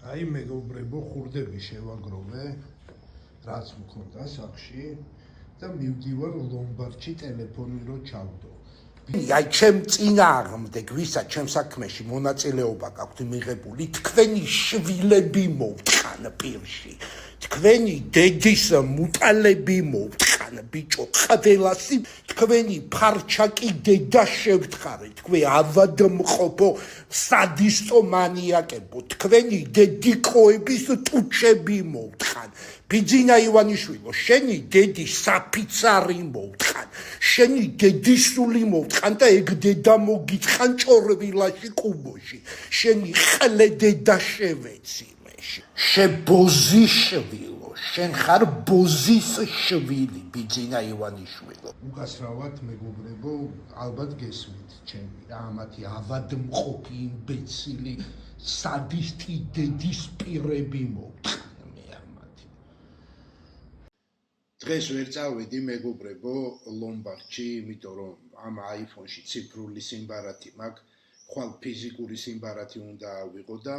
აი მეგობრებო, ხურდები შევაგროვე, რაც მქონდა სახში და მივდივარ ლომბარდში ტელეფონი რო ჩავდო. აი ჩემ წინააღმდეგ ვისა ჩემ საქმეში მონაწილეობა გაქვთ მიღებული, თქვენი შვილები მოვტყან პირში, თქვენი დედის მუტალები მოვტყან ბიჭო, ყდელასი თქვენი ფარჩაკი დედა შევთხარეთ, თქვენ ავადმყოფო სადისტო მანიაკებო, თქვენი დედიკოების ტუჩები მოვტყან. ბიძინა ივანიშვილო, შენი დედი საფიცარი მოვტყან, შენი დედისული მოვტყან და ეგ დედა მოგიწყან ჭორვილაში კუბოში, შენი ყლე დედა შევეცილე, შებოზი შვილო, შენ ხარ ბოზის შვილი, ბიძინა ივანიშვილო. უკასრავად მეგობრებო, ალბათ გესმით ჩემი რა ამათი ავადმყოფი იმბეცილი სადისტი დედის პირები მოვტყან. დღეს ვერ წავედი მეგობრებო ლომბარდში, იმიტომ რომ ამ iPhone-ში ციფრული სიმბარათი მაქვს, ხვალ ფიზიკური სიმბარათი უნდა ავიღო და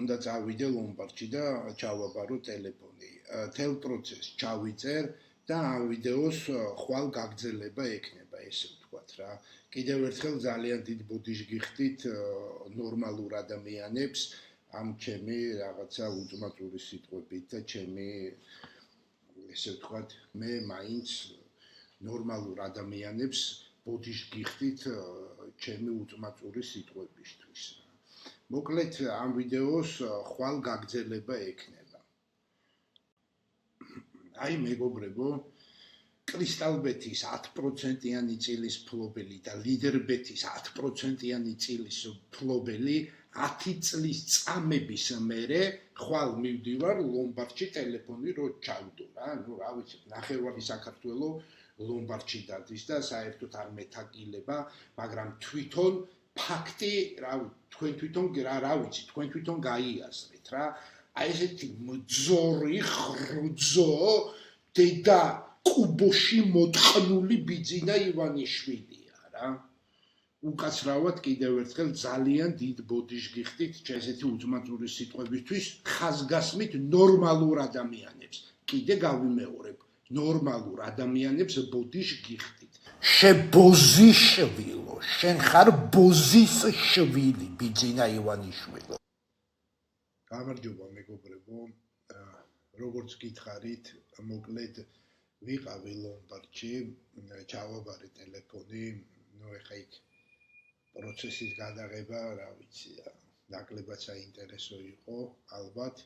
უნდა წავიდე ლომბარდში და ჩავაბარო ტელეფონი. თელ პროცესს ჩავიწერ და ამ ვიდეოს ხვალ გაგრძელება ექნება, ესე ვთქვათ რა. კიდევ ერთხელ ძალიან დიდ ბოდიშს გიხდით ნორმალურ ადამიანებს ამ ჩემი რაღაცა უძმაწური სიტყვებით და ჩემი ესე ვთქვათ, მე მაინც ნორმალურ ადამიანებს ბოდიშს გიხდით ჩემი უძმაწური სიტყვებისთვის. მოკლედ ამ ვიდეოს ხვალ გაგრძელება ექნება. აი მეგობრებო, კრისტალბეთის 10%-იანი წილის ფლობელი და ლიდერბეთის 10%-იანი წილის ფლობელი 10 წლის წამების მერე ხვალ მივდივარ ლომბარდში ტელეფონი რო ჩავდო რა. ნუ რა ვიცი, ნახევარი საქართველო ლომბარდში დადის და საერთოდ არ მეთაკილება, მაგრამ თვითონ ფაქტი, თქვენ თვითონ რა ვიცი, თქვენ თვითონ გაიაზრეთ რა. აი ესეთი მძორი ხრუძო დედა კუბოში მოტყნული ბიძინა ივანიშვილია რა. უკაცრავად კიდევ ერთხელ ძალიან დიდ ბოდიშს გიხდით ესეთი უძმაწური სიტყვებისთვის, ხაზგასმით ნორმალურ ადამიანებს. კიდე გავიმეორებ, ნორმალურ ადამიანებს ბოდიშს გიხდით. შებოზი შვილო, შენ ხარ ბოზის შვილი, ბიძინა ივანიშვილო. გამარჯობა მეგობრებო, როგორც გითხარით, მოკლედ ვიყავი ლომბარდში, ჩავაბარე ტელეფონი, ნუ ეხა იქ პროცესის გადაღება, რა ვიცი, ნაკლებად საინტერესო იყო, ალბათ.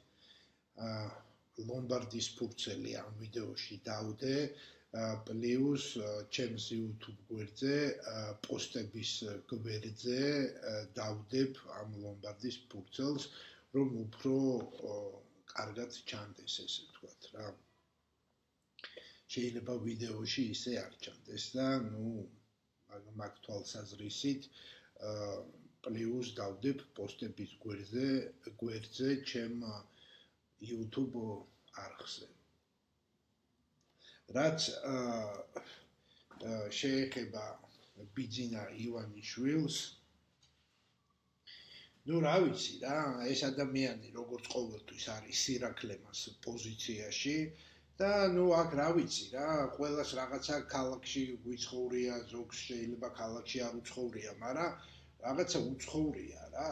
ლომბარდის ფურცელი ამ ვიდეოში დავდე, პლუს ჩემს YouTube გვერდზე, პოსტების გვერდზე დავდებ ამ ლომბარდის ფურცელს, რომ უფრო კარგად ჩანდეს, ესე ვთქვათ რა. შეიძლება ვიდეოში ისე არ ჩანდეს და ნუ მაგ თვალსაზრისით პლუს დავდებ პოსტების გვერდზე ჩემ YouTube არხზე. რაც შეეხება ბიძინა ივანიშვილს, ნუ რა ვიცი რა, ეს ადამიანი როგორც ყოველთვის არის სირაკლემას პოზიციაში და ნუ აქ რა ვიცი რა, ყველას რაღაცა ქალაქში გვიცხოვრია, ზოგს შეიძლება ქალაქში არ უცხოვრია, მაგრამ რაღაცა უცხოვრია რა.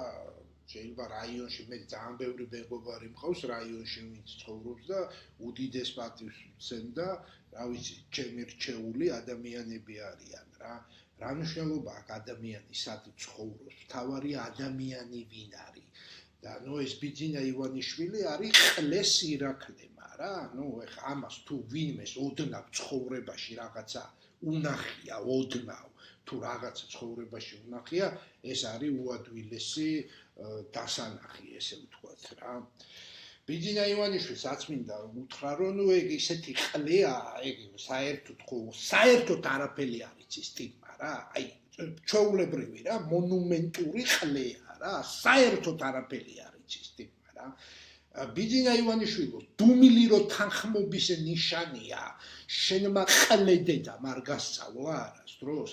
შეიძლება რაიონში, მე ძალიან ბევრი მეგობარი მყავს რაიონში, ვინც ცხოვრობს და უდიდეს პატივს ვცემ და რა ვიცი, ჩემი რჩეული ადამიანები არიან რა. რა მნიშვნელობა აქვს ადამიანი სად ცხოვრობს, მთავარი ადამიანი ვინ არის. და ნუ ეს ბიძინა ივანიშვილი არის ყლე სირაკლემა რა. ნუ ეხა ამას თუ ვინმეს ოდნავ ცხოვრებაში რაღაცა უნახია, ოდნავ თუ რაღაცა ცხოვრებაში უნახია, ეს არის უადვილესი დასანახი, ესე ვთქვათ რა. ბიძინა ივანიშვილს რაც მინდა უთხრა, რომ ნუ ეგ ისეთი ყლეა, ეგ საერთოდ არაფერი არ იცის სტიგმა რა. აი ჩვეულებრივი რა, მონუმენტური ყლეა რა, საერთოდ არაფერი არ იცის სტიგმა რა. ბიძინა ივანიშვილო, დუმილი რო თანხმობის ნიშანია, შენმა ყლე დედამ არ გასწავლა არასდროს,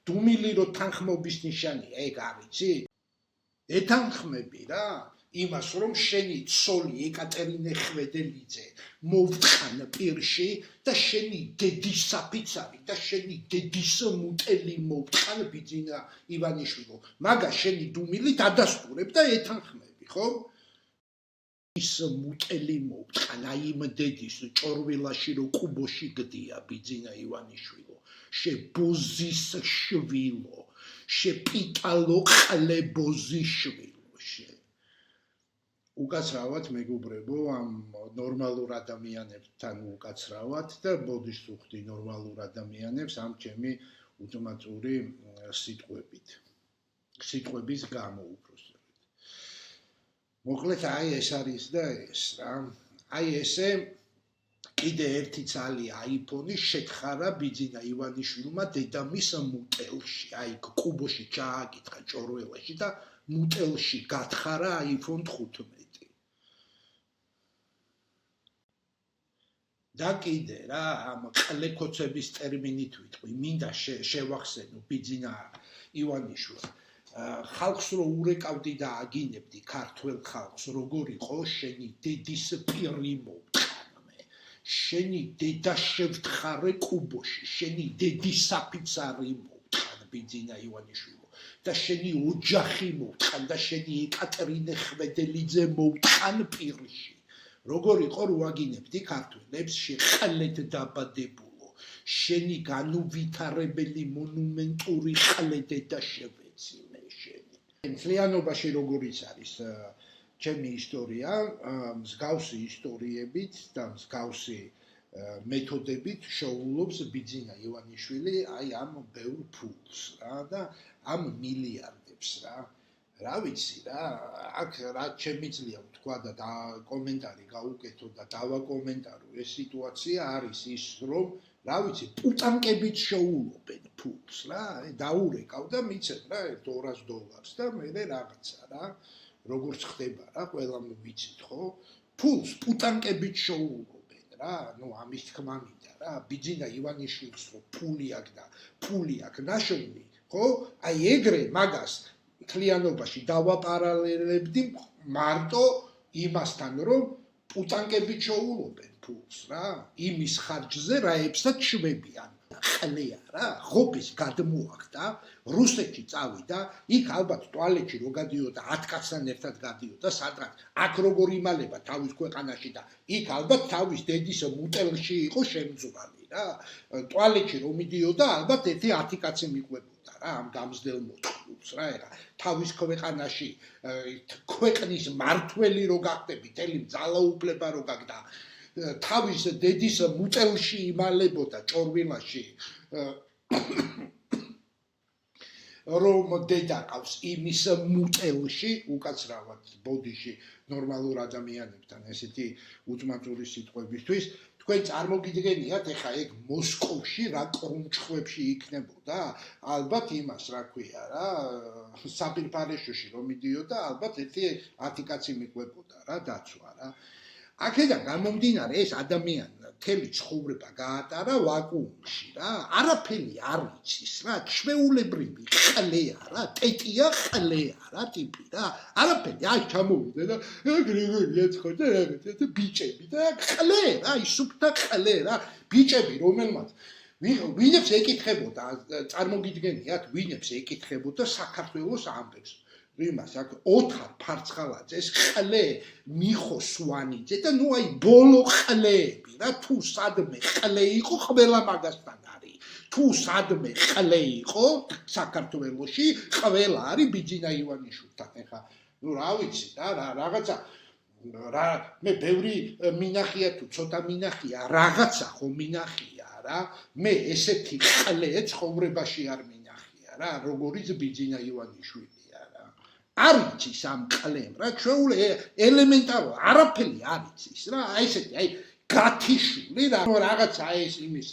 დუმილი რო თანხმობის ნიშანია, ეგ არ იცი? ეთანხმები რა იმას რომ შენი ცოლი ეკატერინე ხვედელიძე მოვტყან პირში და შენი დედის საფიცარი და შენი დედის მუტელი მოვტყან ბიძინა ივანიშვილო მაგას შენი დუმილი დადასტურებ და ეთანხმები ხო ის მუტელი მოვტყან აი იმ დედის ჭორვილაში რო კუბოში გდია ბიძინა ივანიშვილო შებოზის შვილო შეპიტალო ყლებოზიშვილი უკაცრავად მეგობრებო ამ ნორმალურ ადამიანებთან უკაცრავად და ბოდიშ ვუხდი ნორმალურ ადამიანებს ამ ჩემი უთმაწური სიტყვების გამო უბრალოდ მოკლედ აი ეს არის და ეს რა აი ესე კიდე ერთი ძალი აიფონი შეთხარა ბიძინა ივანიშვილმა დედამის მუტელში აი კუბოში ჩააკითხა ჭორველაში და მუტელში გათხარა iPhone 15 და კიდე რა ამ ყლეკოცების ტერმინით ვიტყვი მინდა შევახსენო ბიძინა ივანიშვილს ხალხს რო ურეკავდი და აგინებდი ქართველ ხალხს როგორ იყო შენი დედის პირი მოვტყანმე შენი დედა შევთხარე კუბოში შენი დედის საფიცარი მოვტყან ბიძინა ივანიშვილო და შენი ოჯახი მოვტყან და შენი ეკატერინე ხვედელიძე მოვტყან პირში როგორ იყო რო აგინებდი ქართველებს შეყლეთ დაბადებულო შენი განუვითარებელი მონუმენტური ყლედე და შევეცინე შენი მთლიანობაში როგორიც არის ჩემი ისტორია მსგავსი ისტორიებით და მსგავსი მეთოდებით შოულობს ბიძინა ივანიშვილი აი ამ ბევრ ფულს რა და ამ მილიარდებს რა ვიცი რა აქ რა შემიძლია ვთქვა და კომენტარი გავუკეთო და დავაკომენტარო ეს სიტუაცია არის ის რომ რა ვიცი პუტანკებით შოულობენ ფულს რა დაურეკავ და მიცემ რა $200 და მე რაღაცა რა როგორც ხდება რა ყველამ ვიცით ხო ფულს პუტანკებით შოულობენ რა ნუ ამის თქმა მინდა რა ბიძინა ივანიშვილს რო ფული აქვს ნაშოვნი ხო აი ეგრე მაგას მთლიანობაში დავაპარალელებდი მარტო იმასთან რომ პუტანკებით შოულობენ ფულს რა იმის ხარჯზე რაებსაც შვებიან ყლეა რა ღობის გადმოახდა რუსეთში წავიდა იქ ალბათ ტუალეტში რო გადიოდა 10 კაცთან ერთად გადიოდა სადღაც აქ როგორ იმალება თავის ქვეყანაში და იქ ალბათ თავის დედის მუტელში იყო შემძვრალი რა ტუალეტში რომ მიდიოდა ალბათ ერთი 10 კაცი მიყვებოდა რა ამ გამზდელ მოწყულს რა ეხა თავის ქვეყანაში ქვეყნის მართველი რო გახდები თელი ძალაუფლება რო გაგდა თავის დედის მუტელში იმალებოდა ჭორვილაში რომ დედა ყავს იმის მუტელში უკაცრავად ბოდიში ნორმალურ ადამიანებთან ესეთი უთმაწური სიტყვებისთვის თქვენ წარმოგიდგენიათ ეხა ეგ მოსკოვში რა კრუნჩხვებში იქნებოდა ალბათ იმას რა ქვია რა საპირფარეშოში რომ მიდიოდა ალბათ ერთი 10 კაცი მიყვებოდა რა დაცვა რა აქედან გამომდინარე ეს ადამიანი მთელი ცხოვრება გაატარა ვაკუუმში რა არაფერი არ იცის რა ჩვეულებრივი ყლეა რა ტეტია ყლეა რა ტიპი რა არაფერი აი ჩამოვიდა და გრიგორია ცხოდა რაღაცა ბიჭები და ყლე რა ისუფთა ყლე რა ბიჭები რომელმაც ვინებს ეკითხებოდა წარმოგიდგენიათ ვინებს ეკითხებოდა საქართველოს ამბებს იმას აქ ოთარ ფარცხალაძეს ყლე მიხო სვანიძე და ნუ აი ბოლო ყლეები რა თუ სადმე ყლე იყო ყველა მაგასთან არის თუ სადმე ყლე იყო საქართველოში ყველა არის ბიძინა ივანიშვილთან ეხა ნუ რა ვიცი რა რაღაცა რა მე ბევრი მინახია თუ ცოტა მინახია რაღაცა ხო მინახია რა მე ესეთი ყლე ცხოვრებაში არ მინახია რა როგორიც ბიძინა ივანიშვილი არ იცის ამ ყლემ რა ჩვეულ ელემენტარულ არაფერი არ იცის რა აი ესეთი აი გათიშული რა რაღაცა ეს იმის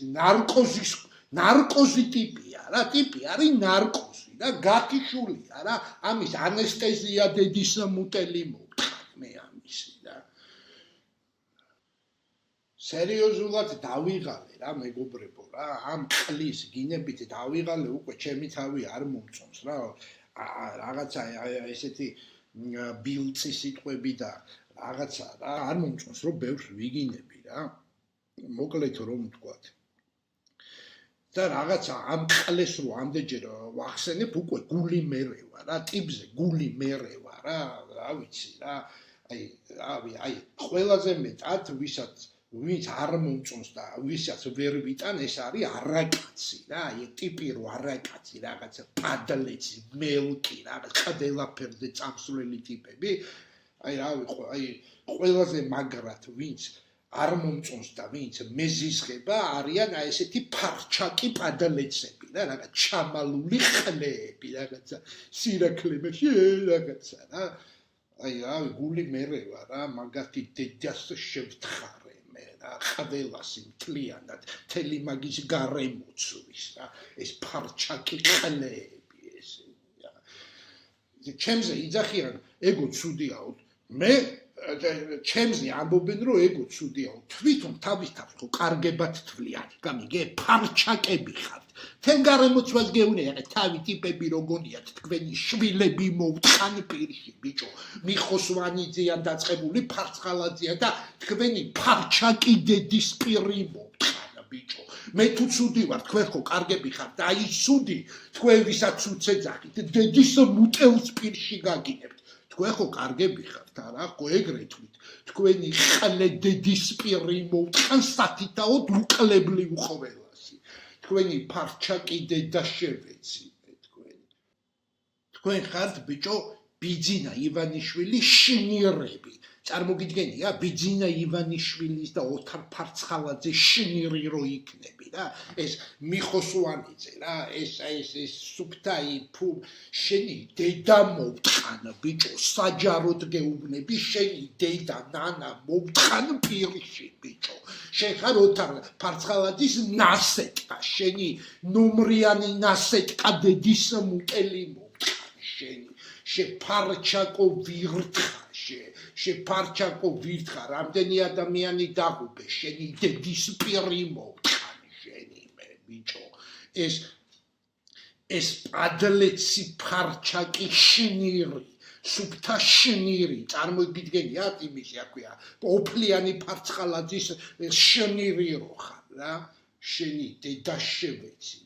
ნარკოზი ტიპია რა ტიპი არის ნარკოზი რა გათიშულია რა ამის ანესტეზია დედის მუტელი მოვტყანე ამისი რა სერიოზულად დავიღალე რა მეგობრებო რა ამ ყლის გინებით დავიღალე უკვე ჩემი თავი არ მომწონს რა რაღაცა ესეთი ბილწი სიტყვები და რაღაცა რა არ მომწონს რომ ბევრს ვიგინები რა მოკლედ რომ ვთქვათ და რაღაცა ამ ყლეს რო ამდენჯერ ვახსენებ უკვე გული მერევა რა ტიპზე გული მერევა რა ვიცი რა აი ყველაზე მეტად ვინც არ მომწონს და ვისაც ვერ ვიტან ეს არის არაკაცი რა აი ტიპი რო არაკაცი რაღაცა პადლეცი მელკი რაღაც ყველაფერზე წამსვლელი ტიპები აი ყველაზე მაგრად ვინც არ მომწონს და ვინც მეზიზღება არიან აი ესეთი ფარჩაკი პადლეცები რა რაღაც ჩამალული ყლეები რაღაცა სირაქლემაში რაღაცა რა აი გული მერევა რა მაგათი დედას შევთხარე მე რა ყველასი მთლიანად თელი მაგის გარემოცვის რა ეს ფარჩაკი ყლეები ესე რა ჩემზე იძახიან ეგო ცუდიაო მე ჩემზე ამბობენ რომ ეგო ცუდიაო თვითონ თავის თავს ხო კარგებად თვლიან გამიგე ფარჩაკები ხართ თენ გარემოცვას გეუნერეთ თავი ტიპები როგორიათ თქვენი შვილები მოვთხან პირში ბიჭო მიხოსვანიძეა დაწყებული ფარცხალაძეა და თქვენი ფარჩაკი დედის პირი მოვთხან ბიჭო მე თუ ცუდი ვარ თქვენ ხო კარგები ხართ და აი ცუდი თქვენ ვისაც ცუდს ეძახით დედის მუტეულს პირში გაგინებთ თქვენ ხო კარგები ხართ არა ხო ეგრეთვით თქვენი ყლე დედის პირი მოვთხან სათითაოდ უყლებლი უყველასი თქვენი ფარჩაკი დედა შევეცინე თქვენ ხართ ბიჭო ბიძინა ივანიშვილი შნირები წარმოგიდგენია ბიძინა ივანიშვილის და ოთარ ფარცხალაძე შნირი რო იქნები რა ეს მიხოსვანიძე რა ეს სუფთაი ფუ შენი დედა მოვთხან ბიჭო საჯაროდ გეუბნები შენი დედა ნანა მოვთხან პირში ბიჭო შენ ხარ ოთარ ფარცხალაძის ნასეტკა შენი ნომრიანი ნასეტკა დედის მუტელი მოვთხან შენი შეფარჩაკო ვირთხა შეფარჩაკო ვირთხა რამდენი ადამიანი დაღუბე შენი დედის პირი მოვთხან შენი მე ბიჭო ეს პადლეცი ფარჩაკი შნირი სუფთა შნირი წარმოგიდგენიათ იმისი აქვია ოფლიანი ფარცხალაძის შნირი რო ხარ რა შენი დედა შევეცი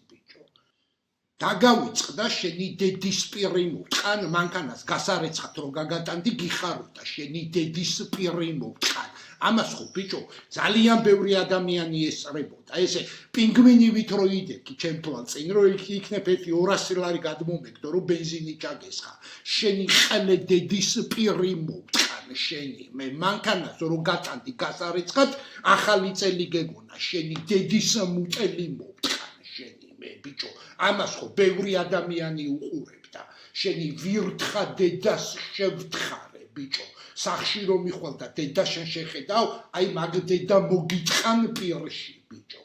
დაგავიწყდა შენი დედის პირი მოვთხან მანქანას გასარეცხად რო გაგატანდი გიხარობდა შენი დედის პირი მოვთხან ამას ხო ბიჭო ძალიან ბევრი ადამიანი ესწრებოდა ესე პინგვინივით რო იდექი ჩემ თვალწინ რო იქნებ ერთი 200 ლარი გადმომეგდო რომ ბენზინი ჩაგესხა შენი ყლე დედის პირი მოვთხან შენი მე მანქანას რო გატანდი გასარეცხად ახალი წელი გეგონა შენი დედის მუტელი მოვთხან შენი მე ბიჭო ამას ხო ბევრი ადამიანი უყურებდა შენი ვირთხა დედას შევთხარე ბიჭო სახში რომ მიხვალ და დედა შენ შეხედავ აი მაგ დედა მოგიწყან პირში ბიჭო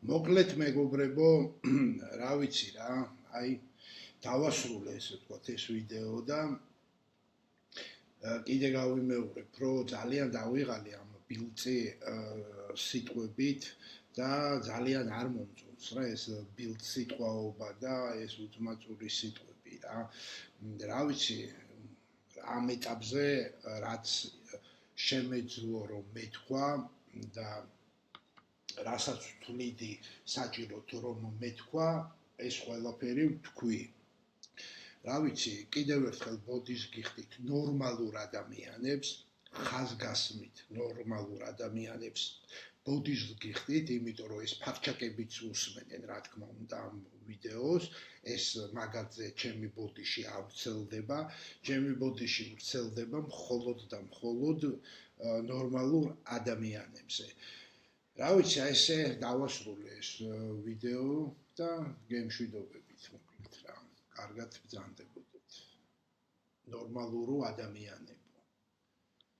მოკლედ მეგობრებო რა ვიცი რა აი დავასრულე ესე ვთქვათ ეს ვიდეო და კიდე გავიმეორებ რომ ძალიან დავიღალე ამ ბილწი სიტყვებით და ძალიან არ მომწონს რა ეს ბილწ სიტყვაობა და ეს უძმაწური სიტყვები რა ვიცი ამ ეტაპზე რაც შემეძლო რომ მეთქვა და რასაც ვთვლიდი საჭიროდ რომ მეთქვა ეს ყველაფერი ვთქვი რა ვიცი კიდევ ერთხელ ბოდის გიხდით ნორმალურ ადამიანებს ხაზგასმით ნორმალურ ადამიანებს ბოდის გიხდით იმიტომ რომ ეს ფარჩაკებიც უსმენენ რა თქმა უნდა ამ ვიდეოს ეს მაგაზე ჩემი ბოდიში არ ვრცელდება ჩემი ბოდიში ვრცელდება მხოლოდ და მხოლოდ ნორმალურ ადამიანებზე რა ვიცი ესე დავასრულე ეს ვიდეო და გემშვიდობებით მოკლედ რა კარგად ბრძანდებოდეთ ნორმალურო ადამიანებო